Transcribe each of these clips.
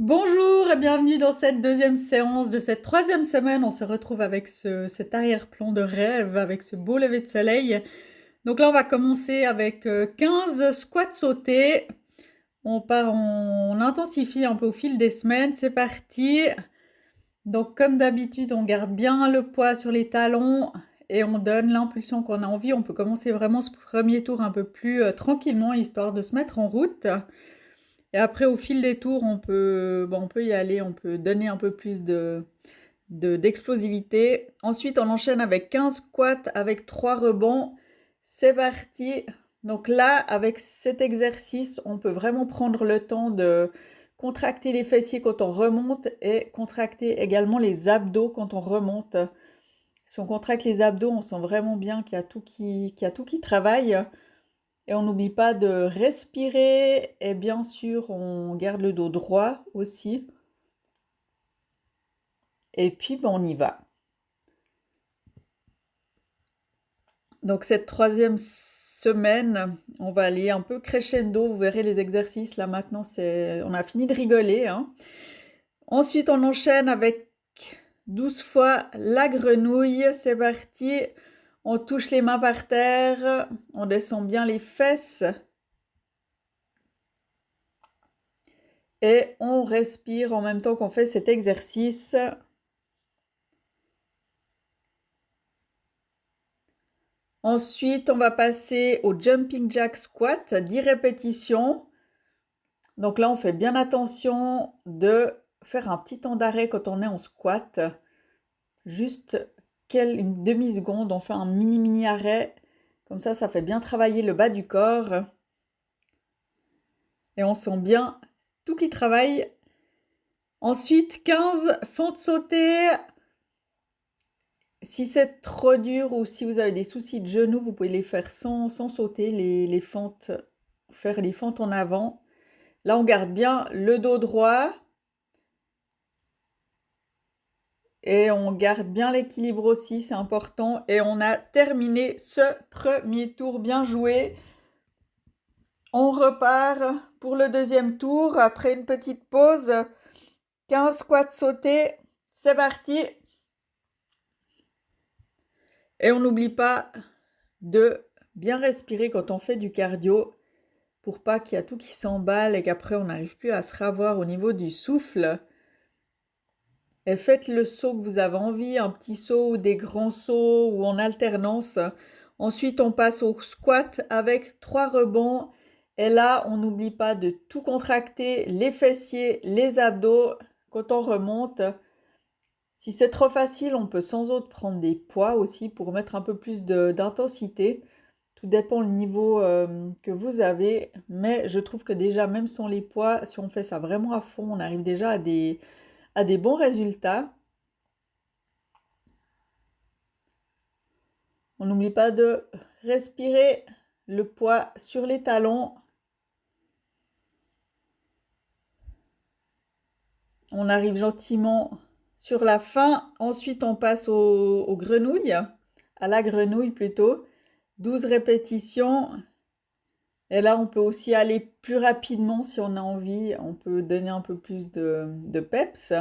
Bonjour et bienvenue dans cette deuxième séance de cette troisième semaine. On se retrouve avec cet arrière-plan de rêve, avec ce beau lever de soleil. Donc là, on va commencer avec 15 squats sautés. On intensifie un peu au fil des semaines. C'est parti. Donc comme d'habitude, on garde bien le poids sur les talons et on donne l'impulsion qu'on a envie. On peut commencer vraiment ce premier tour un peu plus tranquillement, histoire de se mettre en route. Et après, au fil des tours, on peut y aller, on peut donner un peu plus d'explosivité. Ensuite, on enchaîne avec 15 squats avec 3 rebonds. C'est parti. Donc là, avec cet exercice, on peut vraiment prendre le temps de contracter les fessiers quand on remonte et contracter également les abdos quand on remonte. Si on contracte les abdos, on sent vraiment bien qu'il y a tout qui travaille. Et on n'oublie pas de respirer et bien sûr, on garde le dos droit aussi. Et puis, on y va. Donc cette troisième semaine, on va aller un peu crescendo. Vous verrez les exercices. Là maintenant, on a fini de rigoler, hein. Ensuite, on enchaîne avec 12 fois la grenouille. C'est parti. On touche les mains par terre. On descend bien les fesses. Et on respire en même temps qu'on fait cet exercice. Ensuite, on va passer au jumping jack squat, 10 répétitions. Donc là, on fait bien attention de faire un petit temps d'arrêt quand on est en squat. Juste une demi-seconde, on fait un mini arrêt. Comme ça fait bien travailler le bas du corps. Et on sent bien tout qui travaille. Ensuite, 15 fentes sautées. Si c'est trop dur ou si vous avez des soucis de genoux, vous pouvez les faire sans sauter les fentes, faire les fentes en avant. Là, on garde bien le dos droit et on garde bien l'équilibre aussi, c'est important. Et on a terminé ce premier tour, bien joué. On repart pour le deuxième tour après une petite pause. 15 squats sautés, c'est parti. Et on n'oublie pas de bien respirer quand on fait du cardio pour pas qu'il y a tout qui s'emballe et qu'après on n'arrive plus à se ravoir au niveau du souffle. Et faites le saut que vous avez envie, un petit saut ou des grands sauts ou en alternance. Ensuite, on passe au squat avec 3 rebonds. Et là, on n'oublie pas de tout contracter, les fessiers, les abdos quand on remonte. Si c'est trop facile, on peut sans autre prendre des poids aussi pour mettre un peu plus d'intensité. Tout dépend le niveau que vous avez, mais je trouve que déjà, même sans les poids, si on fait ça vraiment à fond, on arrive déjà à des bons résultats. On n'oublie pas de respirer le poids sur les talons. On arrive gentiment sur la fin. Ensuite, on passe aux grenouilles, à la grenouille plutôt. 12 répétitions. Et là, on peut aussi aller plus rapidement si on a envie. On peut donner un peu plus de peps.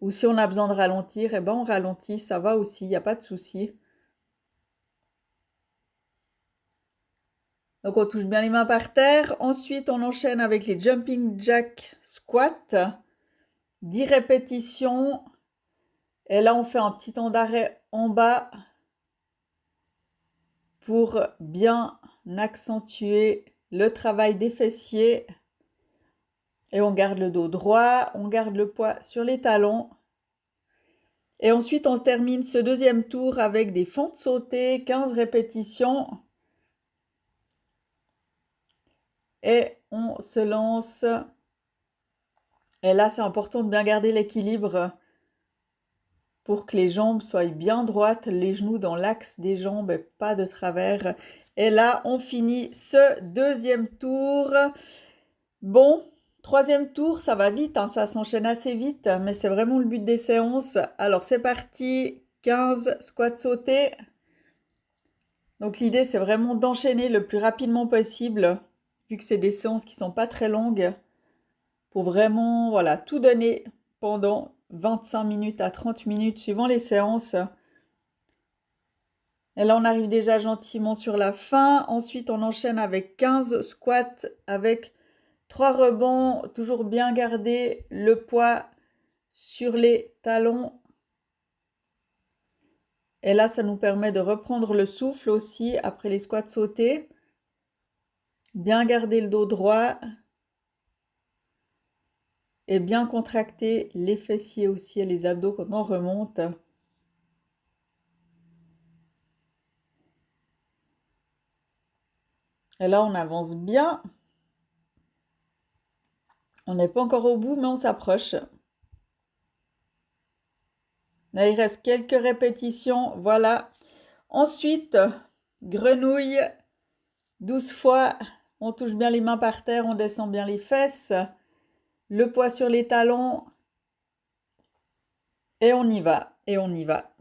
Ou si on a besoin de ralentir, eh ben on ralentit, ça va aussi, il n'y a pas de souci. Donc on touche bien les mains par terre. Ensuite, on enchaîne avec les jumping jack squats. 10 répétitions. Et là, on fait un petit temps d'arrêt en bas pour bien accentuer le travail des fessiers. Et on garde le dos droit, on garde le poids sur les talons. Et ensuite, on termine ce deuxième tour avec des fentes sautées, 15 répétitions. Et on se lance. Et là, c'est important de bien garder l'équilibre pour que les jambes soient bien droites, les genoux dans l'axe des jambes, et pas de travers. Et là, on finit ce deuxième tour. Bon, troisième tour, ça va vite, hein, ça s'enchaîne assez vite, mais c'est vraiment le but des séances. Alors, c'est parti, 15 squats sautés. Donc, l'idée, c'est vraiment d'enchaîner le plus rapidement possible, vu que c'est des séances qui sont pas très longues. pour vraiment, voilà, tout donner pendant 25 minutes à 30 minutes suivant les séances. Et là, on arrive déjà gentiment sur la fin. Ensuite, on enchaîne avec 15 squats avec 3 rebonds, toujours bien garder le poids sur les talons. Et là, ça nous permet de reprendre le souffle aussi après les squats sautés. Bien garder le dos droit. Et bien contracter les fessiers aussi et les abdos quand on remonte. Et là, on avance bien. On n'est pas encore au bout, mais on s'approche. Là, il reste quelques répétitions. Voilà. Ensuite, grenouille, 12 fois. On touche bien les mains par terre, on descend bien les fesses. Le poids sur les talons. Et on y va, et on y va.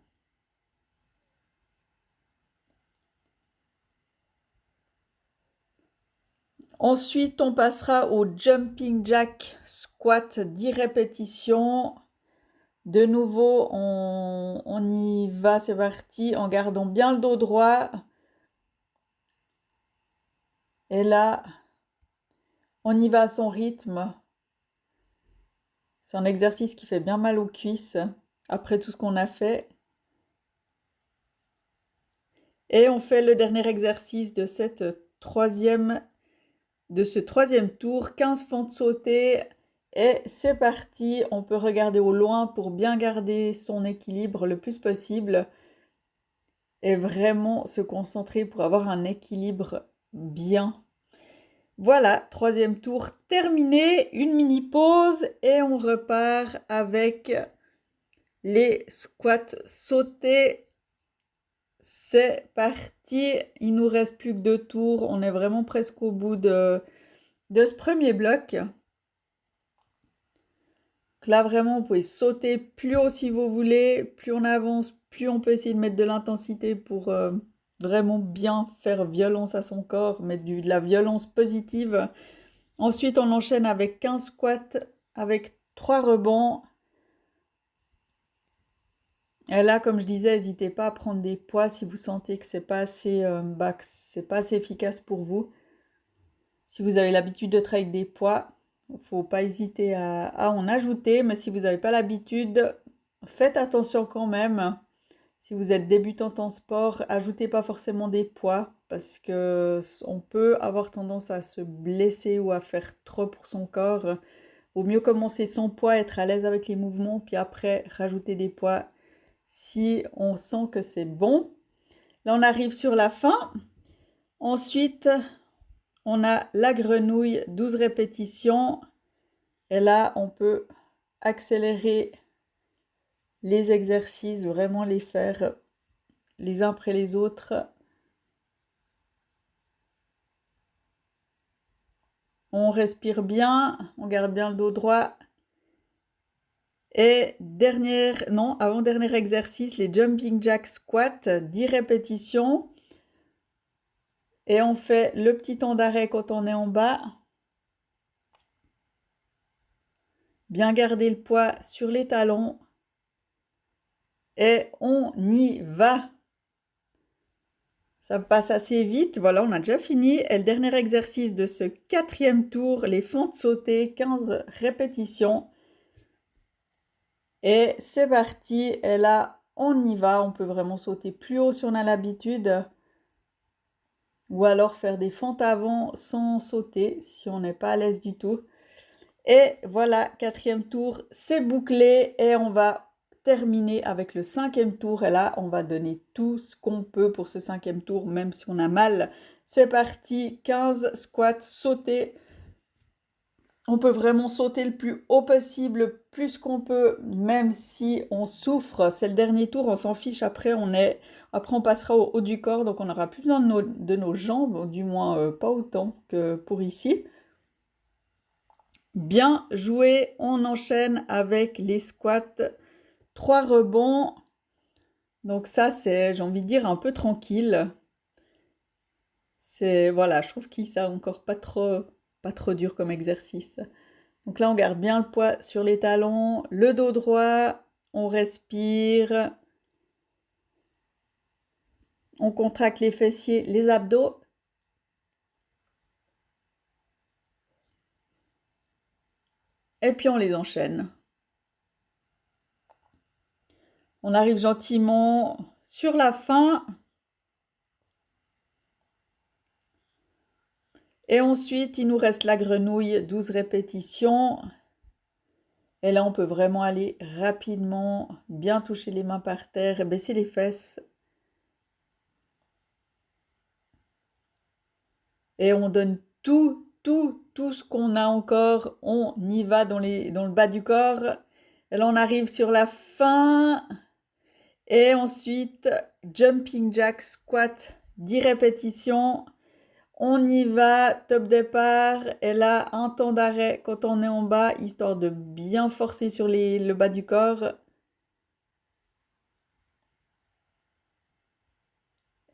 Ensuite, on passera au jumping jack squat 10 répétitions. De nouveau, on y va, c'est parti, en gardant bien le dos droit. Et là, on y va à son rythme. C'est un exercice qui fait bien mal aux cuisses après tout ce qu'on a fait. Et on fait le dernier exercice de ce troisième tour, 15 fentes sautées. Et c'est parti, on peut regarder au loin pour bien garder son équilibre le plus possible. Et vraiment se concentrer pour avoir un équilibre bien. Voilà, troisième tour terminé, une mini pause et on repart avec les squats sautés. C'est parti, il nous reste plus que 2 tours, on est vraiment presque au bout de ce premier bloc. Là vraiment, vous pouvez sauter plus haut si vous voulez, plus on avance, plus on peut essayer de mettre de l'intensité pour vraiment bien faire violence à son corps, mettre de la violence positive. Ensuite, on enchaîne avec 15 squats avec 3 rebonds. Et là, comme je disais, n'hésitez pas à prendre des poids si vous sentez que c'est pas assez, que c'est pas assez efficace pour vous. Si vous avez l'habitude de travailler avec des poids, il ne faut pas hésiter à en ajouter. Mais si vous n'avez pas l'habitude, faites attention quand même. Si vous êtes débutante en sport, ajoutez pas forcément des poids parce que on peut avoir tendance à se blesser ou à faire trop pour son corps. Vaut mieux commencer sans poids, être à l'aise avec les mouvements, puis après rajouter des poids si on sent que c'est bon. Là, on arrive sur la fin. Ensuite, on a la grenouille, 12 répétitions. Et là, on peut accélérer les exercices, vraiment les faire les uns après les autres. On respire bien, on garde bien le dos droit. Et avant-dernier exercice, les jumping jack squat, 10 répétitions. Et on fait le petit temps d'arrêt quand on est en bas. Bien garder le poids sur les talons. Et on y va. Ça passe assez vite. Voilà, on a déjà fini. Et le dernier exercice de ce 4e tour, les fentes sautées, 15 répétitions. Et c'est parti. Et là, on y va. On peut vraiment sauter plus haut si on a l'habitude. Ou alors faire des fentes avant sans sauter si on n'est pas à l'aise du tout. Et voilà, 4e tour, c'est bouclé et on va terminer avec le 5e tour. Et là, on va donner tout ce qu'on peut pour ce 5e tour, même si on a mal. C'est parti, 15 squats sautés. On peut vraiment sauter le plus haut possible, plus qu'on peut, même si on souffre. C'est le dernier tour, on s'en fiche. Après, on passera au haut du corps, donc on n'aura plus besoin de nos jambes, ou du moins pas autant que pour ici. Bien joué, on enchaîne avec les squats, 3 rebonds. Donc ça, c'est, j'ai envie de dire, un peu tranquille. Voilà, je trouve qu'il ça encore pas trop dur comme exercice. Donc là, on garde bien le poids sur les talons, le dos droit, on respire, on contracte les fessiers, les abdos. Et puis on les enchaîne. On arrive gentiment sur la fin. Et ensuite, il nous reste la grenouille, 12 répétitions. Et là, on peut vraiment aller rapidement, bien toucher les mains par terre et baisser les fesses. Et on donne tout ce qu'on a encore. On y va dans le bas du corps. Et là, on arrive sur la fin. Et ensuite, jumping jack squat, 10 répétitions. On y va, top départ, et là, un temps d'arrêt quand on est en bas, histoire de bien forcer sur le bas du corps.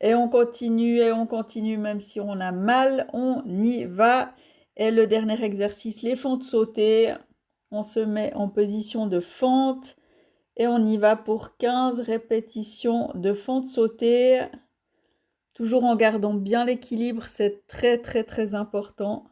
Et on continue, même si on a mal, on y va. Et le dernier exercice, les fentes sautées. On se met en position de fente et on y va pour 15 répétitions de fente sautée. Toujours en gardant bien l'équilibre, c'est très important.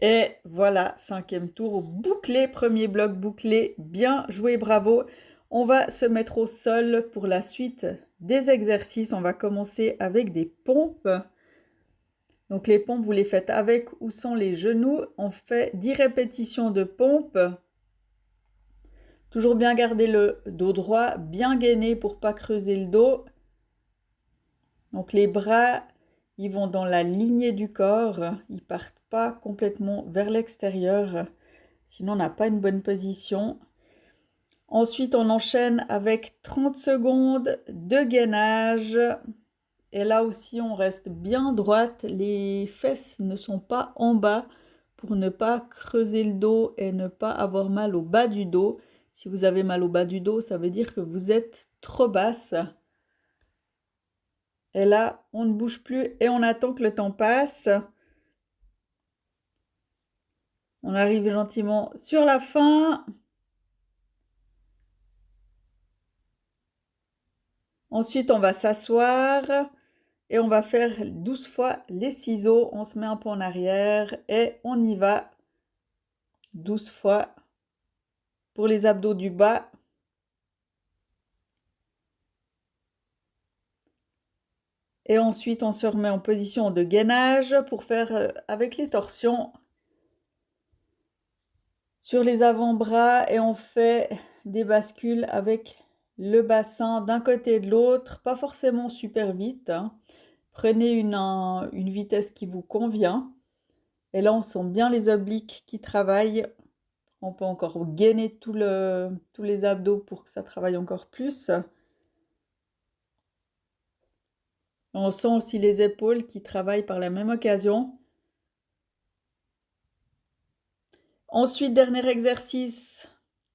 Et voilà, 5e tour bouclé, premier bloc bouclé, bien joué, bravo. On va se mettre au sol pour la suite des exercices. On va commencer avec des pompes. Donc les pompes, vous les faites avec ou sans les genoux. On fait 10 répétitions de pompes. Toujours bien garder le dos droit, bien gainé pour pas creuser le dos. Donc les bras, ils vont dans la lignée du corps. Ils partent pas complètement vers l'extérieur. Sinon, on n'a pas une bonne position. Ensuite, on enchaîne avec 30 secondes de gainage. Et là aussi, on reste bien droite. Les fesses ne sont pas en bas pour ne pas creuser le dos et ne pas avoir mal au bas du dos. Si vous avez mal au bas du dos, ça veut dire que vous êtes trop basse. Et là, on ne bouge plus et on attend que le temps passe. On arrive gentiment sur la fin. Ensuite, on va s'asseoir et on va faire 12 fois les ciseaux. On se met un peu en arrière et on y va 12 fois pour les abdos du bas. Et ensuite, on se remet en position de gainage pour faire avec les torsions sur les avant-bras et on fait des bascules avec le bassin d'un côté et de l'autre, pas forcément super vite, hein. Prenez une vitesse qui vous convient. Et là, on sent bien les obliques qui travaillent. On peut encore gainer tous les abdos pour que ça travaille encore plus. On sent aussi les épaules qui travaillent par la même occasion. Ensuite, dernier exercice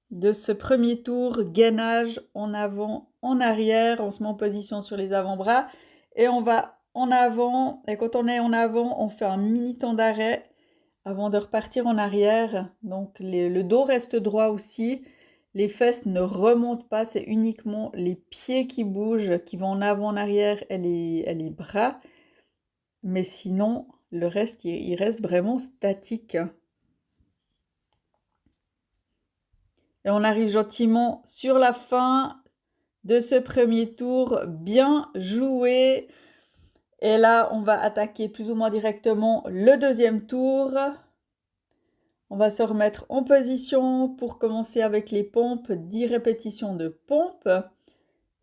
de ce premier tour, gainage en avant, en arrière. On se met en position sur les avant-bras et on va en avant. Et quand on est en avant, on fait un mini temps d'arrêt avant de repartir en arrière. Donc le dos reste droit aussi. Les fesses ne remontent pas, c'est uniquement les pieds qui bougent, qui vont en avant, en arrière et les bras. Mais sinon, le reste, il reste vraiment statique. Et on arrive gentiment sur la fin de ce premier tour, bien joué. Et là, on va attaquer plus ou moins directement le deuxième tour. On va se remettre en position pour commencer avec les pompes, 10 répétitions de pompes.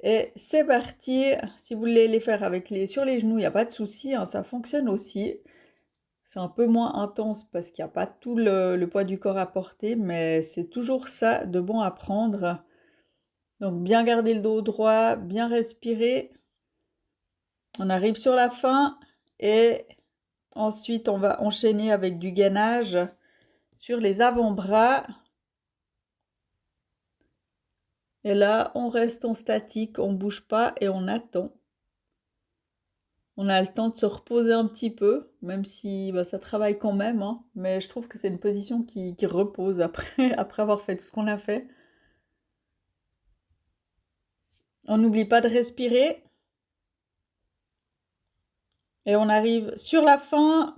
Et c'est parti. Si vous voulez les faire sur les genoux, il n'y a pas de souci, hein, ça fonctionne aussi. C'est un peu moins intense parce qu'il n'y a pas tout le poids du corps à porter, mais c'est toujours ça de bon à prendre. Donc bien garder le dos droit, bien respirer. On arrive sur la fin et ensuite on va enchaîner avec du gainage sur les avant-bras. Et là, on reste en statique, on ne bouge pas et on attend. On a le temps de se reposer un petit peu, même si bah, ça travaille quand même, hein. Mais je trouve que c'est une position qui repose après, après avoir fait tout ce qu'on a fait. On n'oublie pas de respirer. Et on arrive sur la fin.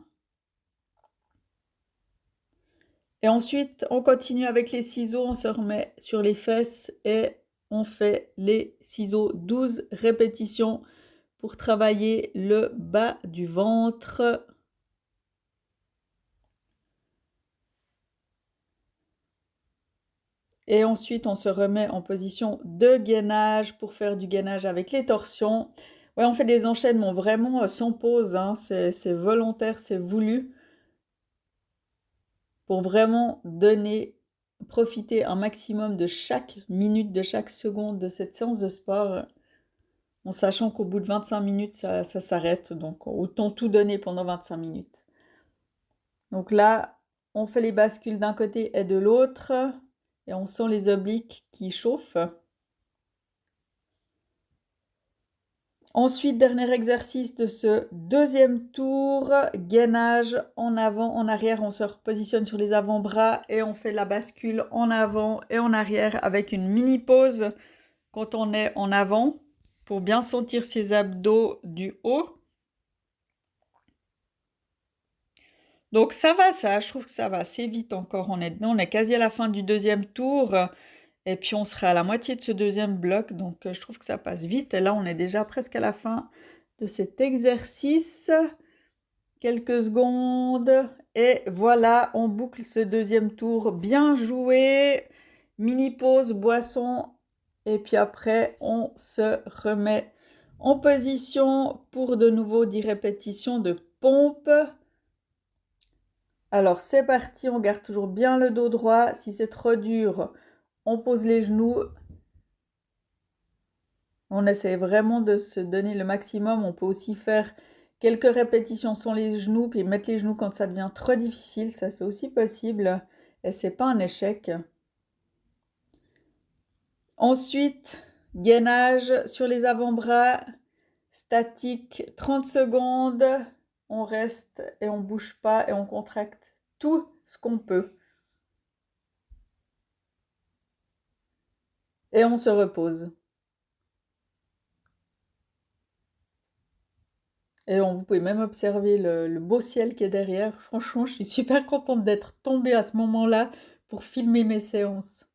Et ensuite, on continue avec les ciseaux, on se remet sur les fesses et on fait les ciseaux 12 répétitions pour travailler le bas du ventre. Et ensuite, on se remet en position de gainage pour faire du gainage avec les torsions. Ouais, on fait des enchaînements vraiment sans pause, hein. C'est volontaire, c'est voulu pour vraiment profiter un maximum de chaque minute, de chaque seconde de cette séance de sport, en sachant qu'au bout de 25 minutes, ça s'arrête. Donc, autant tout donner pendant 25 minutes. Donc là, on fait les bascules d'un côté et de l'autre. Et on sent les obliques qui chauffent. Ensuite, dernier exercice de ce deuxième tour, gainage en avant, en arrière. On se repositionne sur les avant-bras et on fait la bascule en avant et en arrière avec une mini pause quand on est en avant pour bien sentir ses abdos du haut. Donc ça va, ça, je trouve que ça va assez vite encore. On est quasi à la fin du deuxième tour. Et puis on sera à la moitié de ce deuxième bloc, donc je trouve que ça passe vite. Et là, on est déjà presque à la fin de cet exercice. Quelques secondes. Et voilà, on boucle ce deuxième tour. Bien joué. Mini pause, boisson. Et puis après, on se remet en position pour de nouveau 10 répétitions de pompe. Alors c'est parti, on garde toujours bien le dos droit. Si c'est trop dur, on pose les genoux. On essaie vraiment de se donner le maximum. On peut aussi faire quelques répétitions sans les genoux, puis mettre les genoux quand ça devient trop difficile. Ça, c'est aussi possible. Et c'est pas un échec. Ensuite, gainage sur les avant-bras. Statique, 30 secondes. On reste et on bouge pas et on contracte tout ce qu'on peut. Et on se repose. Et vous pouvez même observer le beau ciel qui est derrière. Franchement, je suis super contente d'être tombée à ce moment-là pour filmer mes séances.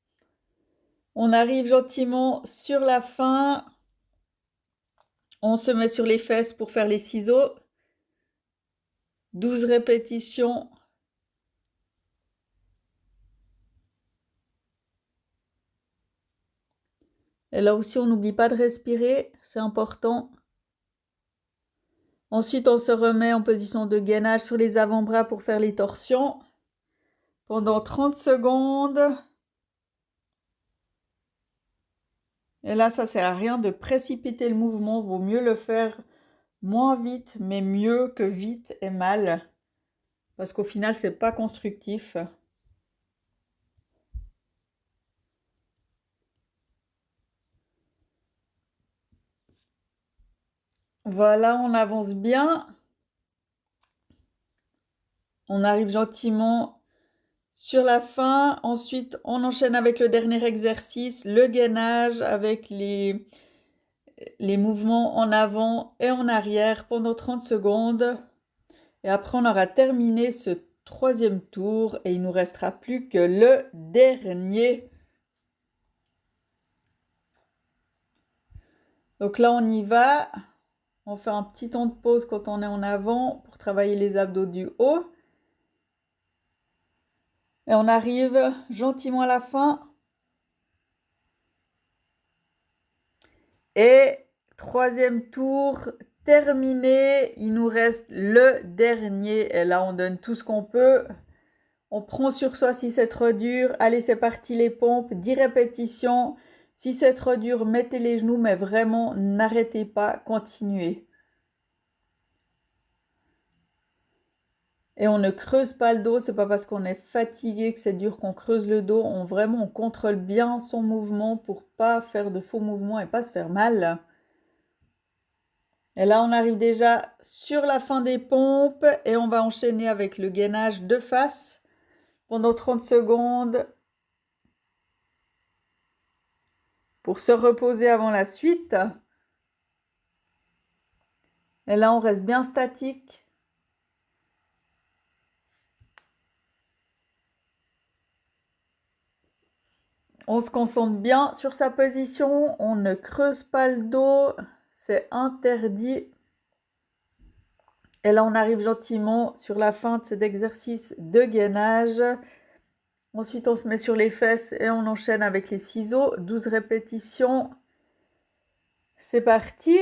On arrive gentiment sur la fin. On se met sur les fesses pour faire les ciseaux. 12 répétitions. Et là aussi, on n'oublie pas de respirer, c'est important. Ensuite, on se remet en position de gainage sur les avant-bras pour faire les torsions. Pendant 30 secondes. Et là, ça sert à rien de précipiter le mouvement. Vaut mieux le faire moins vite, mais mieux que vite et mal. Parce qu'au final, c'est pas constructif. Voilà, on avance bien. On arrive gentiment sur la fin. Ensuite, on enchaîne avec le dernier exercice, le gainage avec les mouvements en avant et en arrière pendant 30 secondes. Et après, on aura terminé ce troisième tour et il nous restera plus que le dernier. Donc là, on y va. On fait un petit temps de pause quand on est en avant pour travailler les abdos du haut. Et on arrive gentiment à la fin. Et troisième tour terminé. Il nous reste le dernier. Et là, on donne tout ce qu'on peut. On prend sur soi si c'est trop dur. Allez, c'est parti les pompes. 10 répétitions. Si c'est trop dur, mettez les genoux, mais vraiment, n'arrêtez pas. Continuez. Et on ne creuse pas le dos, c'est pas parce qu'on est fatigué que c'est dur qu'on creuse le dos. On contrôle bien son mouvement pour pas faire de faux mouvements et pas se faire mal. Et là, on arrive déjà sur la fin des pompes et on va enchaîner avec le gainage de face pendant 30 secondes pour se reposer avant la suite. Et là, on reste bien statique. On se concentre bien sur sa position, on ne creuse pas le dos, c'est interdit. Et là, on arrive gentiment sur la fin de cet exercice de gainage. Ensuite, on se met sur les fesses et on enchaîne avec les ciseaux. 12 répétitions. C'est parti.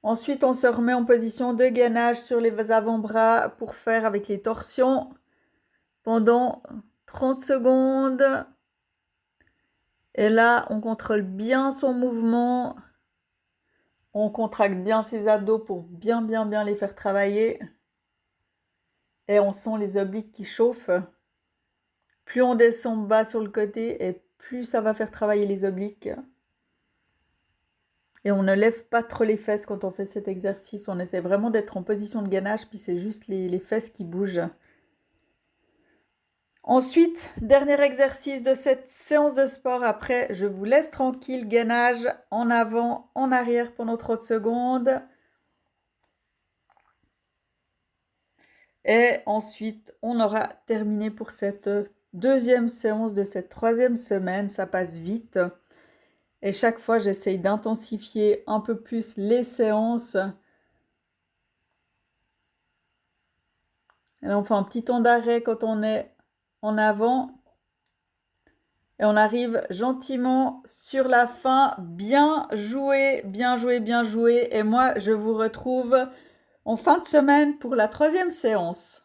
Ensuite, on se remet en position de gainage sur les avant-bras pour faire avec les torsions pendant 30 secondes. Et là, on contrôle bien son mouvement. On contracte bien ses abdos pour bien les faire travailler. Et on sent les obliques qui chauffent. Plus on descend bas sur le côté et plus ça va faire travailler les obliques. Et on ne lève pas trop les fesses quand on fait cet exercice. On essaie vraiment d'être en position de gainage, puis c'est juste les fesses qui bougent. Ensuite, dernier exercice de cette séance de sport. Après, je vous laisse tranquille, gainage en avant, en arrière pendant 30 secondes. Et ensuite, on aura terminé pour cette deuxième séance de cette troisième semaine. Ça passe vite. Et chaque fois, j'essaye d'intensifier un peu plus les séances. Et là, on fait un petit temps d'arrêt quand on est en avant. Et on arrive gentiment sur la fin. Bien joué, bien joué, bien joué. Et moi, je vous retrouve en fin de semaine pour la troisième séance.